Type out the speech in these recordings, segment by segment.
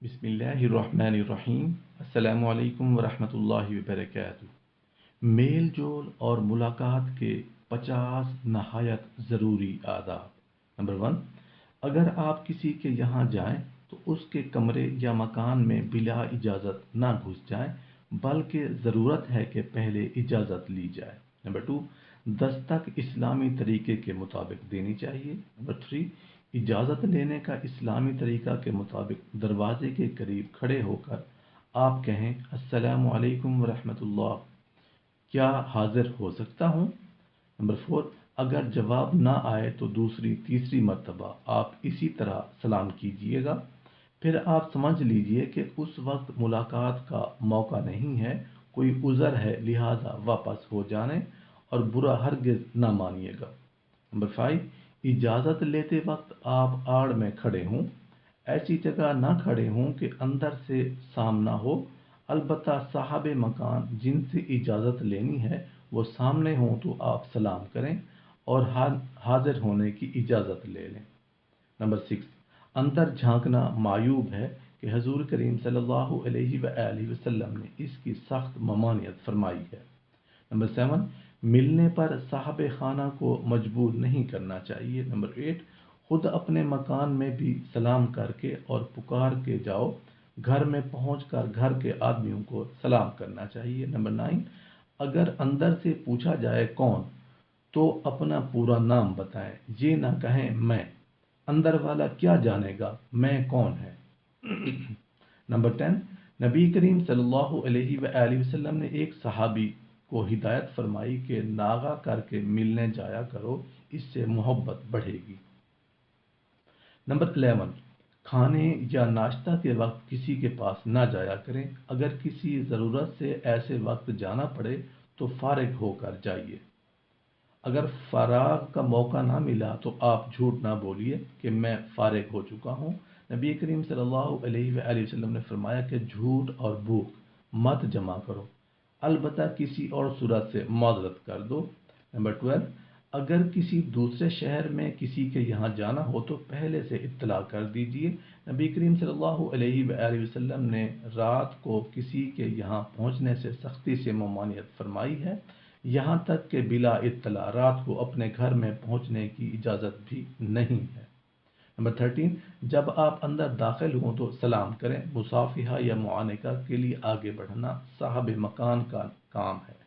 بسم اللہ الرحمن الرحیم۔ السلام علیکم ورحمۃ اللہ وبرکاتہ۔ میل جول اور ملاقات کے 50 نہایت ضروری آداب۔ نمبر 1، اگر آپ کسی کے یہاں جائیں تو اس کے کمرے یا مکان میں بلا اجازت نہ گھس جائیں، بلکہ ضرورت ہے کہ پہلے اجازت لی جائے۔ نمبر 2، دستک اسلامی طریقے کے مطابق دینی چاہیے۔ نمبر 3، اجازت لینے کا اسلامی طریقہ کے مطابق دروازے کے قریب کھڑے ہو کر آپ کہیں السلام علیکم ورحمۃ اللہ، کیا حاضر ہو سکتا ہوں؟ نمبر 4، اگر جواب نہ آئے تو دوسری تیسری مرتبہ آپ اسی طرح سلام کیجئے گا۔ پھر آپ سمجھ لیجئے کہ اس وقت ملاقات کا موقع نہیں ہے، کوئی عذر ہے، لہذا واپس ہو جانے اور برا ہرگز نہ مانیے گا۔ نمبر 5، اجازت لیتے وقت آپ آڑ میں کھڑے ہوں، ایسی جگہ نہ کھڑے ہوں کہ اندر سے سامنا ہو، البتہ صاحب مکان جن سے اجازت لینی ہے وہ سامنے ہوں تو آپ سلام کریں اور حاضر ہونے کی اجازت لے لیں۔ نمبر 6، اندر جھانکنا معیوب ہے کہ حضور کریم صلی اللہ علیہ وآلہ وسلم نے اس کی سخت ممانعت فرمائی ہے۔ نمبر 7، ملنے پر صاحب خانہ کو مجبور نہیں کرنا چاہیے۔ نمبر 8، خود اپنے مکان میں بھی سلام کر کے اور پکار کے جاؤ، گھر میں پہنچ کر گھر کے آدمیوں کو سلام کرنا چاہیے۔ نمبر 9، اگر اندر سے پوچھا جائے کون، تو اپنا پورا نام بتائیں، یہ نہ کہیں میں، اندر والا کیا جانے گا میں کون ہے۔ نمبر 10، نبی کریم صلی اللہ علیہ وآلہ وسلم نے ایک صحابی کو ہدایت فرمائی کہ ناغہ کر کے ملنے جایا کرو، اس سے محبت بڑھے گی۔ نمبر 11، کھانے یا ناشتہ کے وقت کسی کے پاس نہ جایا کریں، اگر کسی ضرورت سے ایسے وقت جانا پڑے تو فارغ ہو کر جائیے۔ اگر فراغ کا موقع نہ ملا تو آپ جھوٹ نہ بولیے کہ میں فارغ ہو چکا ہوں۔ نبی کریم صلی اللہ علیہ وآلہ وسلم نے فرمایا کہ جھوٹ اور بھوک مت جمع کرو، البتہ کسی اور صورت سے معذرت کر دو۔ نمبر 12، اگر کسی دوسرے شہر میں کسی کے یہاں جانا ہو تو پہلے سے اطلاع کر دیجیے۔ نبی کریم صلی اللہ علیہ وآلہ وسلم نے رات کو کسی کے یہاں پہنچنے سے سختی سے ممانعت فرمائی ہے، یہاں تک کہ بلا اطلاع رات کو اپنے گھر میں پہنچنے کی اجازت بھی نہیں ہے۔ نمبر 13، جب آپ اندر داخل ہوں تو سلام کریں، مصافحہ یا معانقہ کے لیے آگے بڑھنا صاحب مکان کا کام ہے۔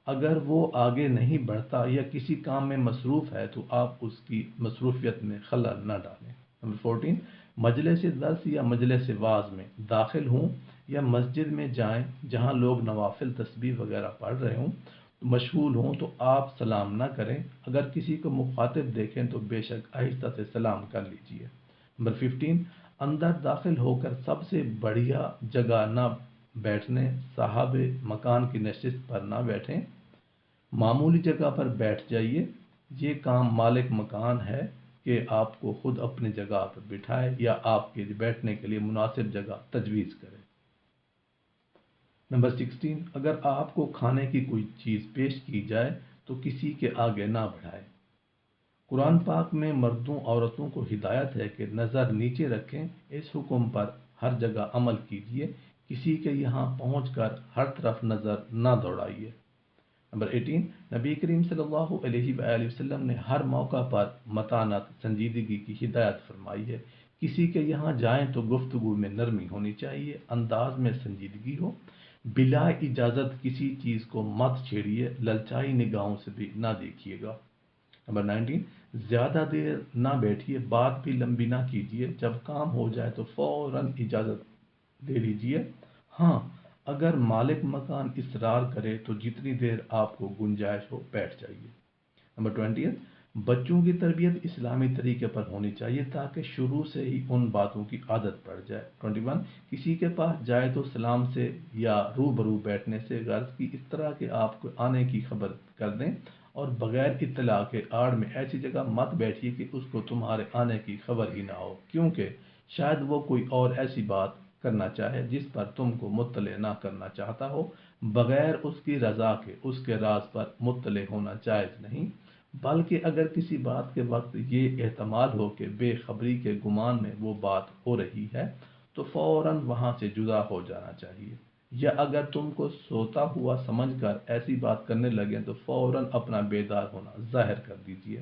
اگر وہ آگے نہیں بڑھتا یا کسی کام میں مصروف ہے تو آپ اس کی مصروفیت میں خلل نہ ڈالیں۔ نمبر 14، مجلس درس یا مجلس واعظ میں داخل ہوں یا مسجد میں جائیں جہاں لوگ نوافل تسبیح وغیرہ پڑھ رہے ہوں، مشغول ہوں تو آپ سلام نہ کریں، اگر کسی کو مخاطب دیکھیں تو بے شک آہستہ سے سلام کر لیجیے۔ نمبر 15، اندر داخل ہو کر سب سے بڑھیا جگہ نہ بیٹھنے، صاحب مکان کی نشست پر نہ بیٹھیں، معمولی جگہ پر بیٹھ جائیے، یہ کام مالک مکان ہے کہ آپ کو خود اپنی جگہ پر بٹھائے یا آپ کے بیٹھنے کے لیے مناسب جگہ تجویز کرے۔ نمبر 16، اگر آپ کو کھانے کی کوئی چیز پیش کی جائے تو کسی کے آگے نہ بڑھائیں۔ قرآن پاک میں مردوں عورتوں کو ہدایت ہے کہ نظر نیچے رکھیں، اس حکم پر ہر جگہ عمل کیجیے، کسی کے یہاں پہنچ کر ہر طرف نظر نہ دوڑائیے۔ نمبر 18، نبی کریم صلی اللہ علیہ وآلہ وسلم نے ہر موقع پر متانت، سنجیدگی کی ہدایت فرمائی ہے۔ کسی کے یہاں جائیں تو گفتگو میں نرمی ہونی چاہیے، انداز میں سنجیدگی ہو، بلا اجازت کسی چیز کو مت چھیڑیے، للچائی نگاہوں سے بھی نہ دیکھیے گا۔ نمبر 19، زیادہ دیر نہ بیٹھیے، بات بھی لمبی نہ کیجیے، جب کام ہو جائے تو فوراً اجازت لے لیجیے۔ ہاں، اگر مالک مکان اصرار کرے تو جتنی دیر آپ کو گنجائش ہو بیٹھ جائیے۔ نمبر 20، بچوں کی تربیت اسلامی طریقے پر ہونی چاہیے تاکہ شروع سے ہی ان باتوں کی عادت پڑ جائے۔ 21، کسی کے پاس جائے تو سلام سے یا روبرو بیٹھنے سے غرض کی اس طرح کہ آپ کو آنے کی خبر کر دیں، اور بغیر اطلاع کے آڑ میں ایسی جگہ مت بیٹھیے کہ اس کو تمہارے آنے کی خبر ہی نہ ہو، کیونکہ شاید وہ کوئی اور ایسی بات کرنا چاہے جس پر تم کو مطلع نہ کرنا چاہتا ہو۔ بغیر اس کی رضا کے اس کے راز پر مطلع ہونا جائز نہیں، بلکہ اگر کسی بات کے وقت یہ احتمال ہو کہ بے خبری کے گمان میں وہ بات ہو رہی ہے تو فوراً وہاں سے جدا ہو جانا چاہیے، یا اگر تم کو سوتا ہوا سمجھ کر ایسی بات کرنے لگیں تو فوراً اپنا بیدار ہونا ظاہر کر دیجیے۔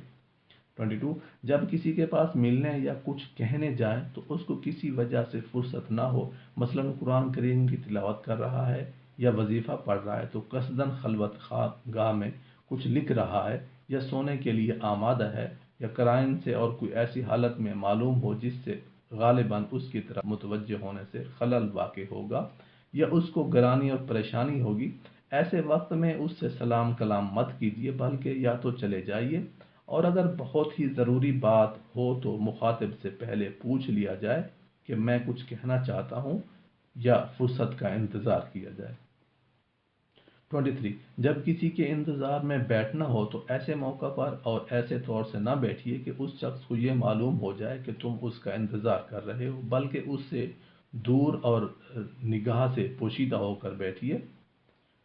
22 جب کسی کے پاس ملنے یا کچھ کہنے جائیں تو اس کو کسی وجہ سے فرصت نہ ہو، مثلا قرآن کریم کی تلاوت کر رہا ہے یا وظیفہ پڑھ رہا ہے تو قصداً خلوت گاہ میں کچھ لکھ رہا ہے یا سونے کے لیے آمادہ ہے، یا قرائن سے اور کوئی ایسی حالت میں معلوم ہو جس سے غالباً اس کی طرف متوجہ ہونے سے خلل واقع ہوگا یا اس کو گرانی اور پریشانی ہوگی، ایسے وقت میں اس سے سلام کلام مت کیجیے، بلکہ یا تو چلے جائیے، اور اگر بہت ہی ضروری بات ہو تو مخاطب سے پہلے پوچھ لیا جائے کہ میں کچھ کہنا چاہتا ہوں، یا فرصت کا انتظار کیا جائے۔ 23 جب کسی کے انتظار میں بیٹھنا ہو تو ایسے موقع پر اور ایسے طور سے نہ بیٹھیے کہ اس شخص کو یہ معلوم ہو جائے کہ تم اس کا انتظار کر رہے ہو، بلکہ اس سے دور اور نگاہ سے پوشیدہ ہو کر بیٹھیے۔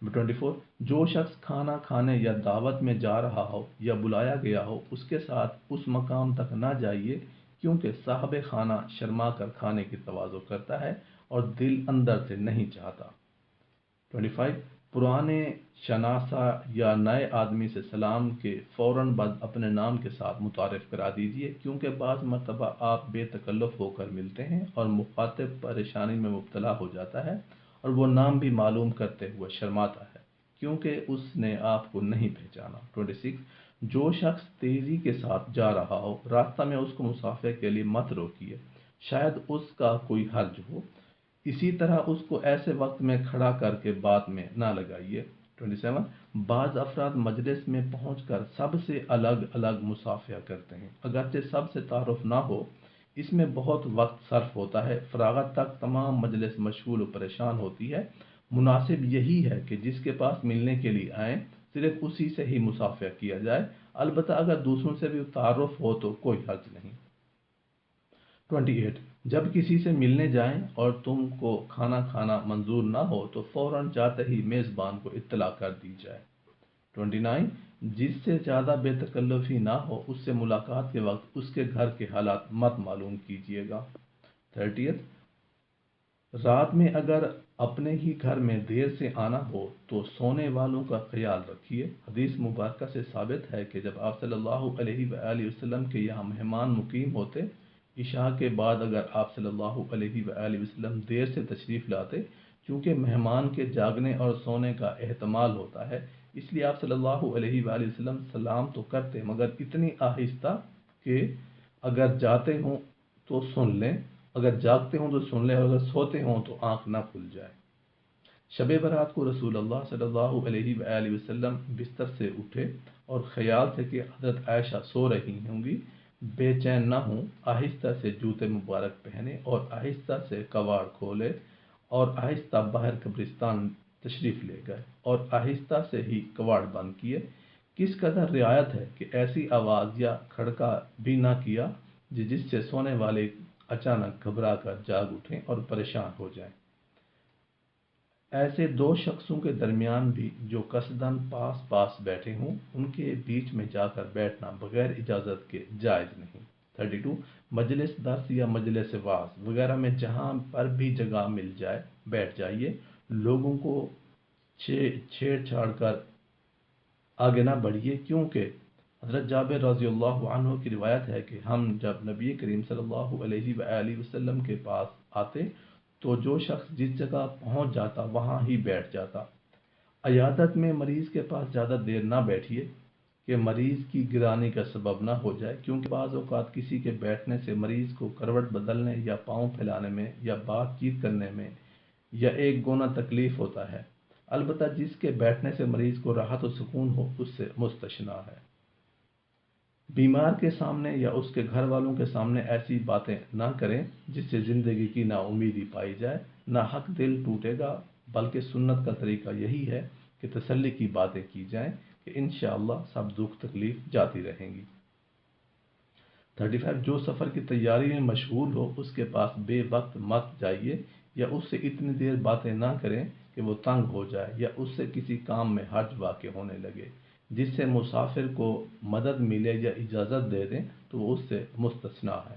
24 جو شخص کھانا کھانے یا دعوت میں جا رہا ہو یا بلایا گیا ہو اس کے ساتھ اس مقام تک نہ جائیے، کیونکہ صاحب خانہ شرما کر کھانے کی تواضع کرتا ہے اور دل اندر سے نہیں چاہتا۔ 25 پرانے شناسہ یا نئے آدمی سے سلام کے فوراً بعد اپنے نام کے ساتھ متعارف کرا دیجیے، کیونکہ بعض مرتبہ آپ بے تکلف ہو کر ملتے ہیں اور مخاطب پریشانی میں مبتلا ہو جاتا ہے اور وہ نام بھی معلوم کرتے ہوئے شرماتا ہے کیونکہ اس نے آپ کو نہیں پہچانا۔ 26 جو شخص تیزی کے ساتھ جا رہا ہو راستہ میں اس کو مسافر کے لیے مت روکیے، شاید اس کا کوئی حرج ہو، اسی طرح اس کو ایسے وقت میں کھڑا کر کے بات میں نہ لگائیے۔ 27 بعض افراد مجلس میں پہنچ کر سب سے الگ الگ مصافحہ کرتے ہیں، اگرچہ سب سے تعارف نہ ہو، اس میں بہت وقت صرف ہوتا ہے، فراغت تک تمام مجلس مشغول و پریشان ہوتی ہے۔ مناسب یہی ہے کہ جس کے پاس ملنے کے لیے آئیں صرف اسی سے ہی مصافحہ کیا جائے، البتہ اگر دوسروں سے بھی تعارف ہو تو کوئی حرج نہیں۔ 28 جب کسی سے ملنے جائیں اور تم کو کھانا کھانا منظور نہ ہو تو فوراً جاتے ہی میزبان کو اطلاع کر دی جائے۔ 29 جس سے زیادہ بے تکلفی نہ ہو اس سے ملاقات کے وقت اس کے گھر کے حالات مت معلوم کیجیے گا۔ 30 رات میں اگر اپنے ہی گھر میں دیر سے آنا ہو تو سونے والوں کا خیال رکھیے۔ حدیث مبارکہ سے ثابت ہے کہ جب آپ صلی اللہ علیہ وآلہ وسلم کے یہاں مہمان مقیم ہوتے، عشاء کے بعد اگر آپ صلی اللہ علیہ وآلہ وسلم دیر سے تشریف لاتے، چونکہ مہمان کے جاگنے اور سونے کا احتمال ہوتا ہے، اس لیے آپ صلی اللہ علیہ وآلہ وسلم سلام تو کرتے مگر اتنی آہستہ کہ اگر جاتے ہوں تو سن لیں، اگر جاگتے ہوں تو سن لیں، اور اگر سوتے ہوں تو آنکھ نہ کھل جائے۔ شب برات کو رسول اللہ صلی اللہ علیہ وآلہ وسلم بستر سے اٹھے اور خیال تھے کہ حضرت عائشہ سو رہی ہوں گی، بے چین نہ ہوں، آہستہ سے جوتے مبارک پہنے اور آہستہ سے کواڑ کھولے اور آہستہ باہر قبرستان تشریف لے گئے اور آہستہ سے ہی کواڑ بند کیے۔ کس قدر رعایت ہے کہ ایسی آواز یا کھڑکا بھی نہ کیا جس سے سونے والے اچانک گھبرا کر جاگ اٹھیں اور پریشان ہو جائیں۔ ایسے دو شخصوں کے درمیان بھی جو قصداً پاس پاس بیٹھے ہوں ان کے بیچ میں جا کر بیٹھنا بغیر اجازت کے جائز نہیں۔ 32 مجلس درس یا مجلس وعظ وغیرہ میں جہاں پر بھی جگہ مل جائے بیٹھ جائیے، لوگوں کو چھیڑ چھاڑ کر آگے نہ بڑھیے، کیونکہ حضرت جابر رضی اللہ عنہ کی روایت ہے کہ ہم جب نبی کریم صلی اللہ علیہ وآلہ وسلم کے پاس آتے تو جو شخص جس جگہ پہنچ جاتا وہاں ہی بیٹھ جاتا۔ عیادت میں مریض کے پاس زیادہ دیر نہ بیٹھیے کہ مریض کی گرانی کا سبب نہ ہو جائے، کیونکہ بعض اوقات کسی کے بیٹھنے سے مریض کو کروٹ بدلنے یا پاؤں پھیلانے میں یا بات چیت کرنے میں یا ایک گونا تکلیف ہوتا ہے، البتہ جس کے بیٹھنے سے مریض کو راحت و سکون ہو اس سے مستثنیٰ ہے۔ بیمار کے سامنے یا اس کے گھر والوں کے سامنے ایسی باتیں نہ کریں جس سے زندگی کی نا امیدی پائی جائے، نہ حق دل ٹوٹے گا، بلکہ سنت کا طریقہ یہی ہے کہ تسلی کی باتیں کی جائیں کہ انشاءاللہ سب دکھ تکلیف جاتی رہیں گی۔ 35 جو سفر کی تیاری میں مشغول ہو اس کے پاس بے وقت مت جائیے یا اس سے اتنی دیر باتیں نہ کریں کہ وہ تنگ ہو جائے یا اس سے کسی کام میں حرج واقع ہونے لگے جس سے مسافر کو مدد ملے یا اجازت دے دیں تو وہ اس سے مستثنیٰ ہے۔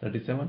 37,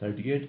38,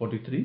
43,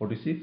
46,